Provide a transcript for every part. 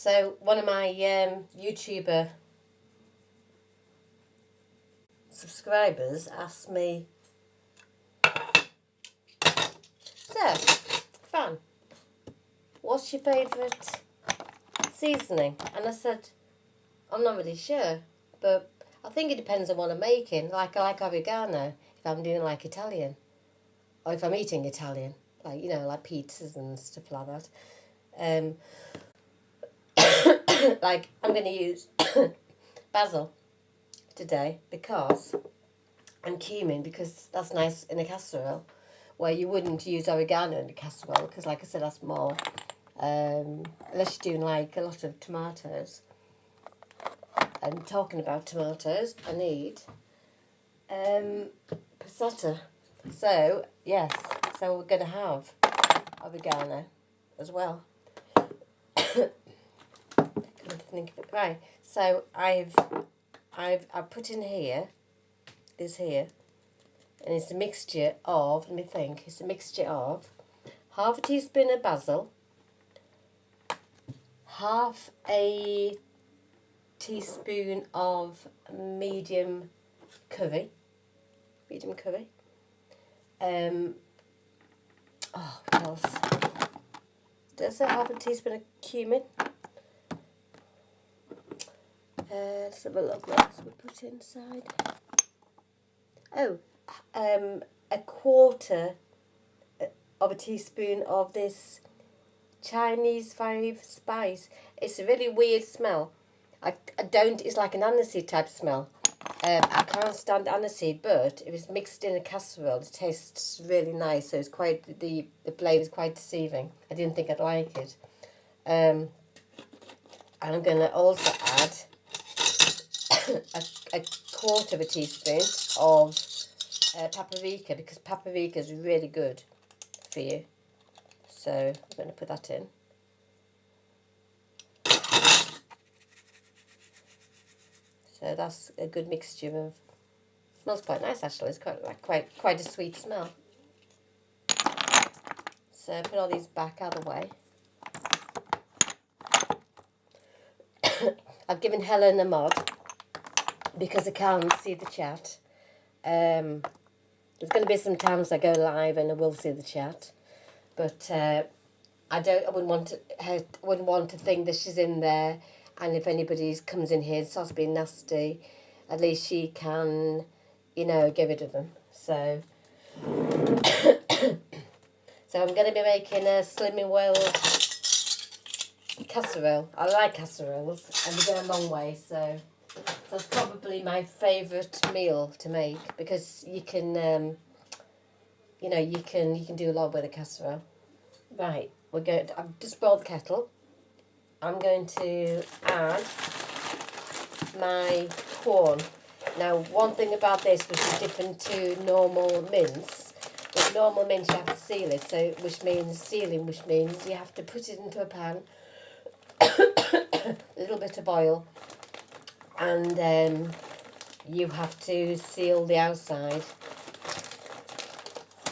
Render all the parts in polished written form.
So one of my YouTuber subscribers asked me, so, Fran, what's your favourite seasoning? And I said, I'm not really sure, but I think it depends on what I'm making. Like, I like oregano if I'm doing like Italian, or if I'm eating Italian, like, you know, like pizzas and stuff like that. Like, I'm going to use basil today because, and cumin, because that's nice in a casserole, where you wouldn't use oregano in a casserole, because like I said, that's more, unless you're doing like a lot of tomatoes. And talking about tomatoes, I need passata. So, yes, so we're going to have oregano as well. Think of it. Right, so I've put in here, this here, and it's a mixture of, let me think, it's a mixture of half a teaspoon of basil, half a teaspoon of medium curry, oh, what else? Did I say half a teaspoon of cumin? Let's have a look what else we put inside. Oh, a quarter of a teaspoon of this Chinese 5 spice. It's a really weird smell. I don't, it's like an aniseed type smell. I can't stand aniseed, but if it's mixed in a casserole, it tastes really nice. So it's quite, the flavour is quite deceiving. I didn't think I'd like it. And I'm going to also add a quarter of a teaspoon of paprika, because paprika is really good for you. So I'm going to put that in. So that's a good mixture of. Smells quite nice actually. It's quite a sweet smell. So put all these back out of the way. I've given Helen a mod because I can't see the chat. There's going to be some times I go live and I will see the chat, but I wouldn't want to think that she's in there, and if anybody comes in here and starts being nasty, at least she can, you know, get rid of them. So, so I'm going to be making a Slimming World casserole. I like casseroles, and they go a long way. So that's probably my favourite meal to make, because you can, you know, you can do a lot with a casserole. Right, I've just boiled the kettle. I'm going to add my corn. Now, one thing about this, which is different to normal mince, with normal mince you have to seal it, which means you have to put it into a pan, a little bit of oil, and then you have to seal the outside.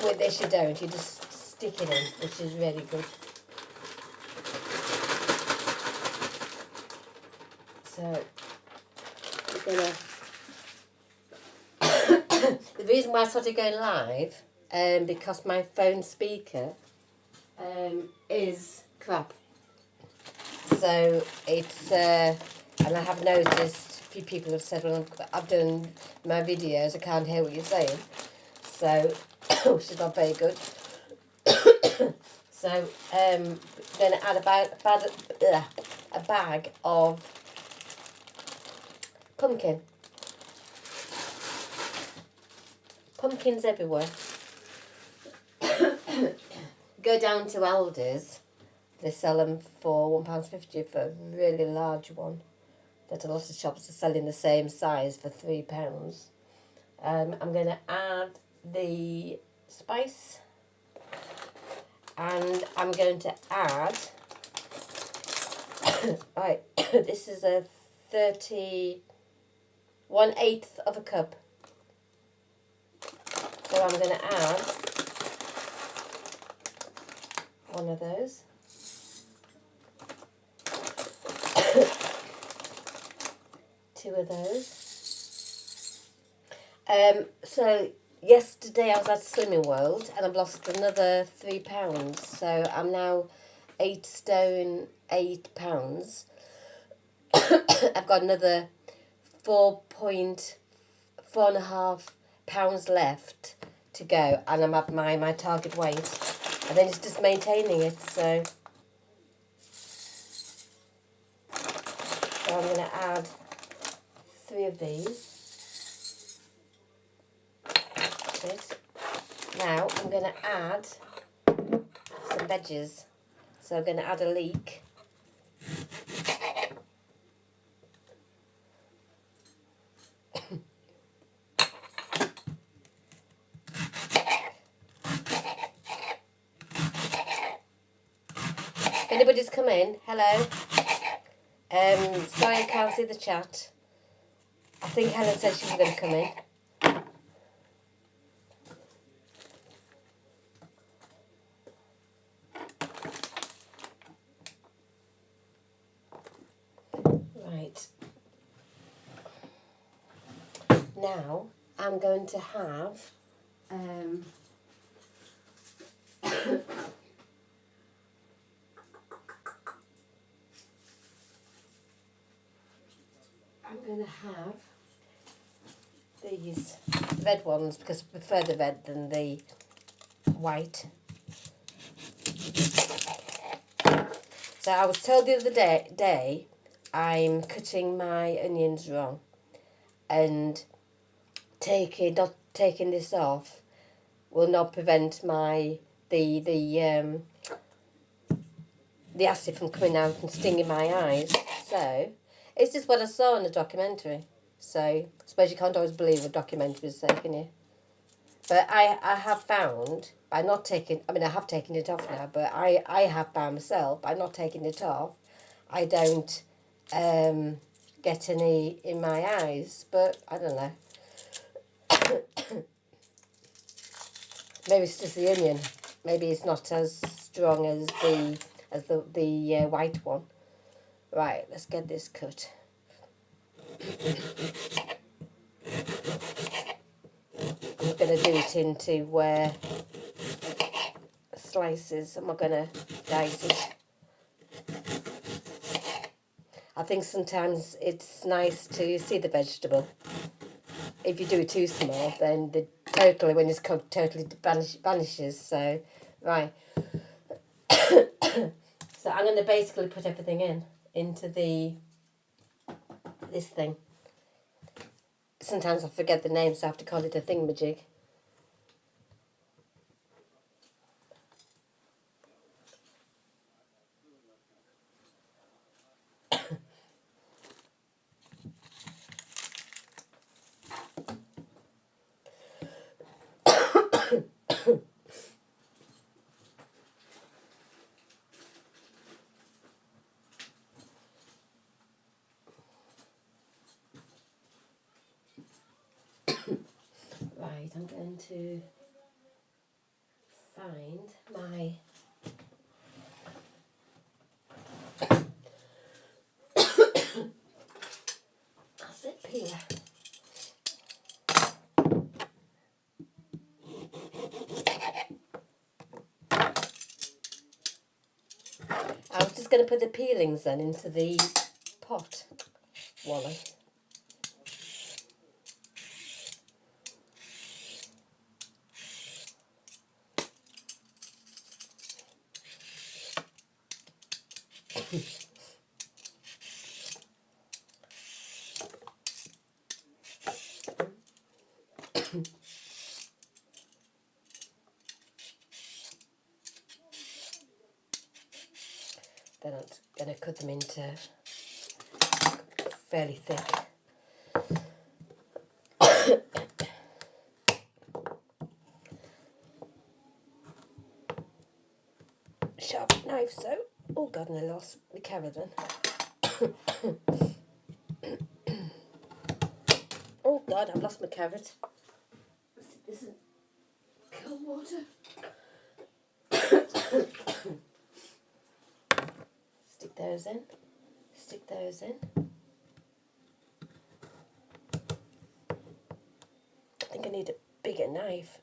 With this you don't, you just stick it in, which is really good. So, we're gonna the reason why I started going live, because my phone speaker is crap. So it's, and I have noticed a few people have said, well, I've done my videos, I can't hear what you're saying. So, which is not very good. So, I'm going to add a bag of pumpkin. Pumpkins everywhere. Go down to Aldi's. They sell them for £1.50 for a really large one. That a lot of shops are selling the same size for £3. I'm going to add the spice, and I'm going to add, right, this is a 1/8 of a cup. So I'm going to add one of those. 2 of those. So yesterday I was at Slimming World and I've lost another £3. So I'm now 8 stone 8 pounds. I've got another 4.5 pounds left to go, and I'm at my target weight, and then it's just maintaining it. So I'm going to add 3 of these. That's it. Now I'm going to add some veggies. So I'm going to add a leek. If anybody's come in, hello. Sorry I can't see the chat. I think Helen said she was going to come in. Right. Now I'm going to have these red ones because I prefer the red than the white. So I was told the other day I'm cutting my onions wrong, and not taking this off will not prevent the acid from coming out and stinging my eyes. So it's just what I saw in the documentary. So I suppose you can't always believe what documentaries say, can you? But I have found by not taking, I mean I have taken it off now, but I have found myself by not taking it off, I don't get any in my eyes. But I don't know. Maybe it's just the onion. Maybe it's not as strong as the white one. Right, let's get this cut. I'm going to do it into slices. I'm not going to dice it. I think sometimes it's nice to see the vegetable. If you do it too small, then when it's cooked, totally vanishes. So, right. So I'm going to basically put everything into this thing. Sometimes I forget the name, so I have to call it a thingamajig. Right, I'm going to find my zip here. I was just going to put the peelings then into the pot, Wally. Then I'm going to cut them into fairly thick. Sharp knife, so. Oh God, and I lost my carrot then. Oh God, I've lost my carrot. This is cold water. Stick those in. stick those in. I think I need a bigger knife.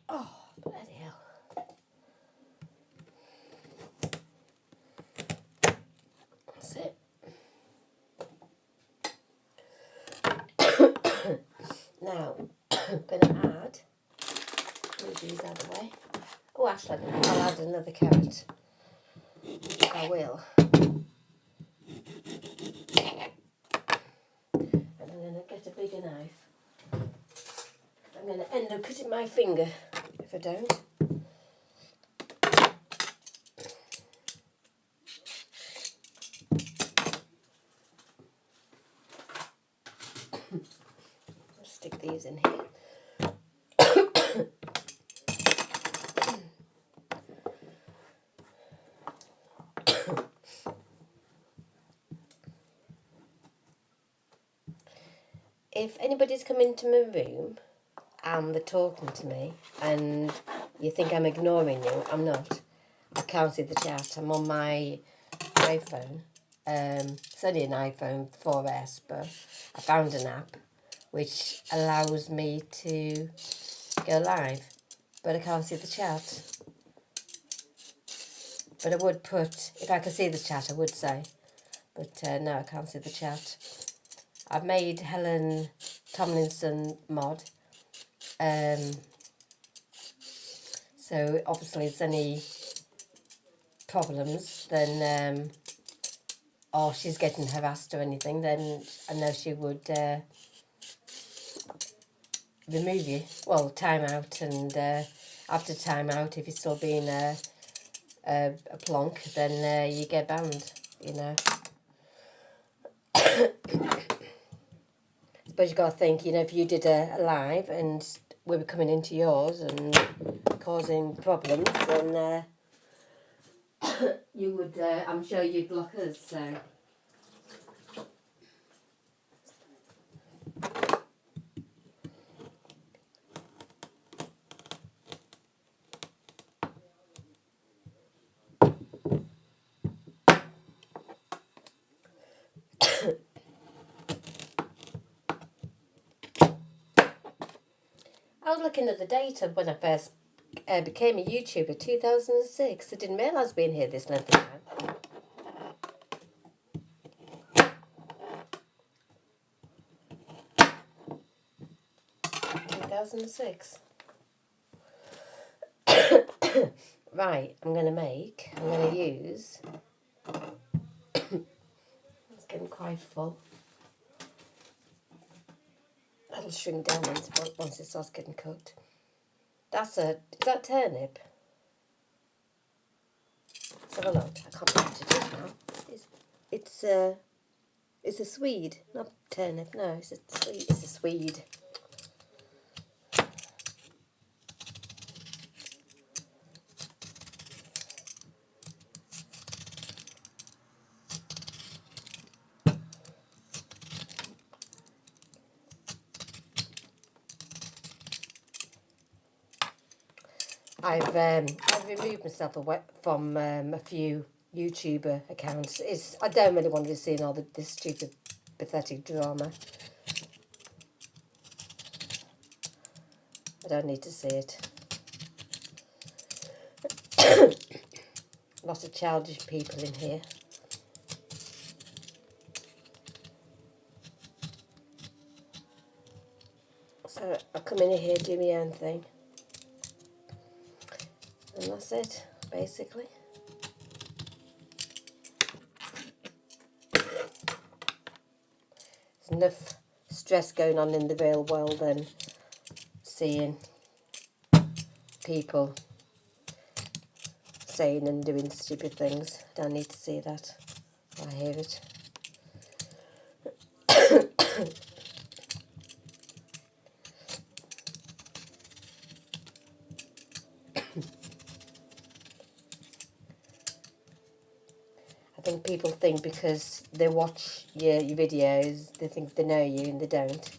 Oh, bloody hell. That's it. Now, I'm going to add, move these out of the way. Oh, actually, I'll add another carrot. I will. And I'm going to get a bigger knife. I'm going to end up cutting my finger if I don't. I'll stick these in here. If anybody's come into my room and they're talking to me and you think I'm ignoring you, I'm not. I can't see the chat. I'm on my iPhone. It's only an iPhone 4S, but I found an app which allows me to go live, but I can't see the chat. But I would put, if I could see the chat, I would say. But no, I can't see the chat. I've made Helen Tomlinson mod. So obviously if there's any problems, then, or she's getting harassed or anything, then I know she would remove you. Well, time out, and after time out, if you're still being a plonk, then you get banned, you know. But you got to think, you know, if you did a live and we were coming into yours and causing problems, then you would, I'm sure you'd block us, so. I was looking at the date of when I first became a YouTuber, 2006. I didn't realise being here this length of time. 2006. Right, I'm going to use, it's getting quite full. That'll shrink down once it starts getting cooked. Is that turnip? Let's have a look. I can't remember what it is now. It's a swede, not turnip. No, it's a swede. It's a swede. I've removed myself from a few YouTuber accounts. I don't really want to be seeing all this stupid, pathetic drama. I don't need to see it. Lots of childish people in here. So I come in here, do my own thing. And that's it, basically. There's enough stress going on in the real world than seeing people saying and doing stupid things. Don't need to see that. I hear it. I think people think because they watch your videos, they think they know you and they don't.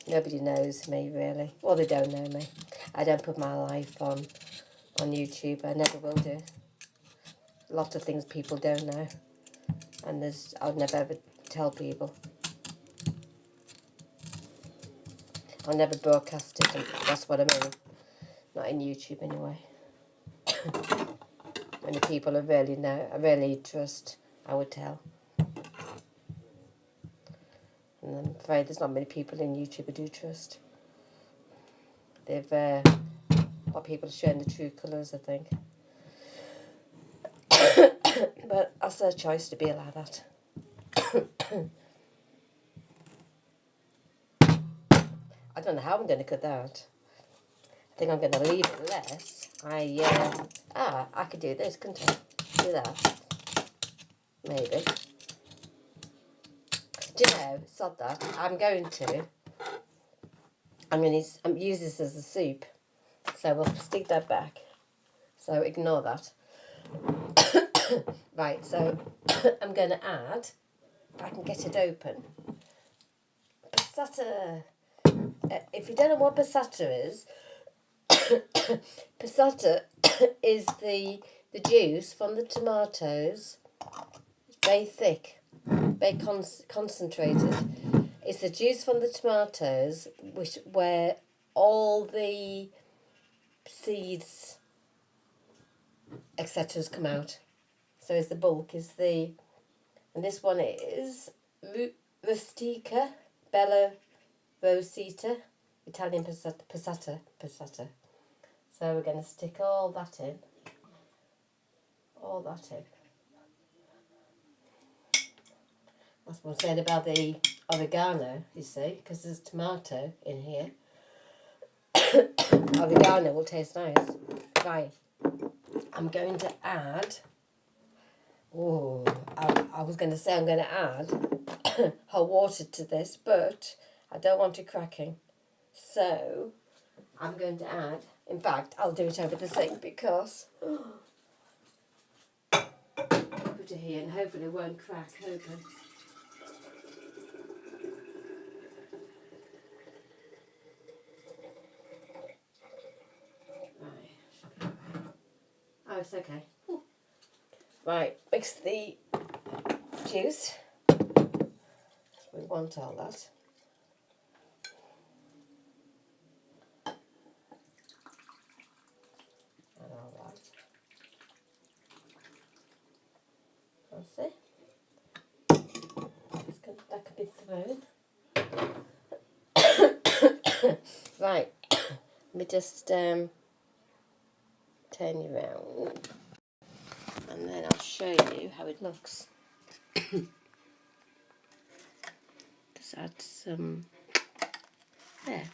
Nobody knows me really. Well, they don't know me. I don't put my life on YouTube. I never will do. A lot of things people don't know. And I would never ever tell people. I'll never broadcast it. That's what I mean. Not in YouTube anyway. Many people I really trust, I would tell. And I'm afraid there's not many people in YouTube I do trust. They've got people showing the true colours, I think. But that's their choice to be like that. I don't know how I'm going to cut that. I think I'm going to leave it less. I could do this, couldn't I? Do that. Maybe. Do you know, sod that. I'm going to use this as a soup. So we'll stick that back. So ignore that. Right, so I'm going to add, if I can get it open, passata. If you don't know what passata is, passata is the juice from the tomatoes. It's very thick, very concentrated. It's the juice from the tomatoes where all the seeds, etc. come out. So it's the bulk, and this one is Rustica, Bella Rosita, Italian passata. So we're going to stick all that in. That's what I'm saying about the oregano, you see, because there's tomato in here. Oregano will taste nice. Right, I'm going to add, I was going to say I'm going to add hot water to this, but I don't want it cracking. So I'm going to add, in fact, I'll do it over the sink because put it here and hopefully it won't crack open. Right. Oh, it's okay. Right, mix the juice. We want all that. And all that. That's it. That could be thrown. Right, let me just turn you around. And then I'll show you how it looks. Just add some there.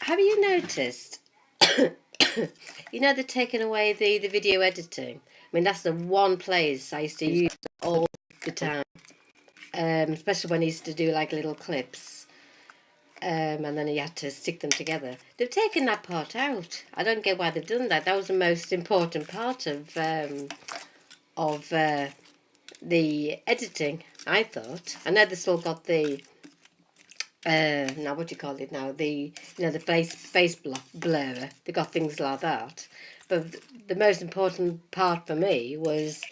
Have you noticed? You know they're taking away the video editing. I mean that's the one place I used to use all the time, especially when I used to do like little clips. And then you had to stick them together. They've taken that part out. I don't get why they've done that. That was the most important part of the editing, I thought. I know they've still got the now what do you call it now? The the face blur. They got things like that. But the most important part for me was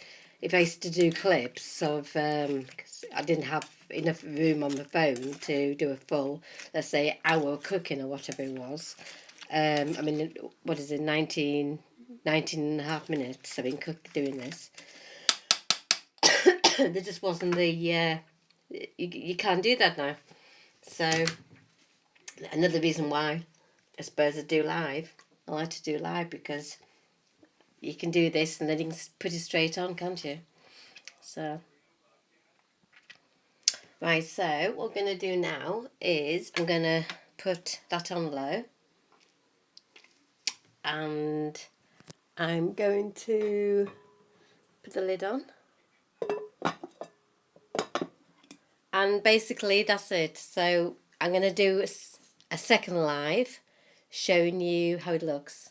if I used to do clips of, cause I didn't have enough room on my phone to do a full, let's say, hour cooking or whatever it was. I mean, what is it, 19 and a half minutes I've been doing this. There just wasn't the, you can't do that now. So, another reason why I suppose I do live. I like to do live because you can do this and then you can put it straight on, can't you? So, right, so what we're going to do now is I'm going to put that on low. And I'm going to put the lid on. And basically that's it. So I'm going to do a second live showing you how it looks.